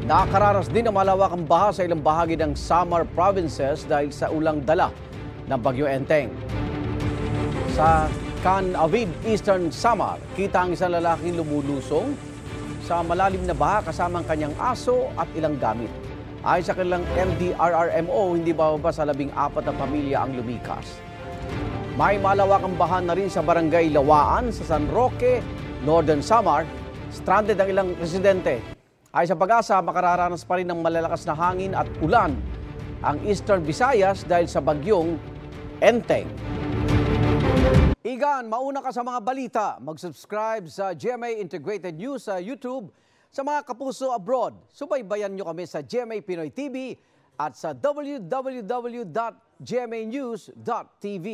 Nakakaranas din ng malawakang baha sa ilang bahagi ng Samar provinces dahil sa ulang dala ng Bagyo Enteng. Sa Canavid, Eastern Samar, kita ang isang lalaking lumulusong sa malalim na baha kasama ang kanyang aso at ilang gamit. Ayon sa kanilang MDRRMO, hindi bababa sa 14 na pamilya ang lumikas. May malawakang baha na rin sa Barangay Lawaan sa San Roque, Northern Samar. Stranded ang ilang residente. Ayon sa Pag-asa, makararanas pa rin ng malalakas na hangin at ulan ang Eastern Visayas dahil sa bagyong Enteng. Igan, mauna ka sa mga balita. Mag-subscribe sa GMA Integrated News sa YouTube. Sa mga kapuso abroad, subaybayan nyo kami sa GMA Pinoy TV at sa www.gmanews.tv.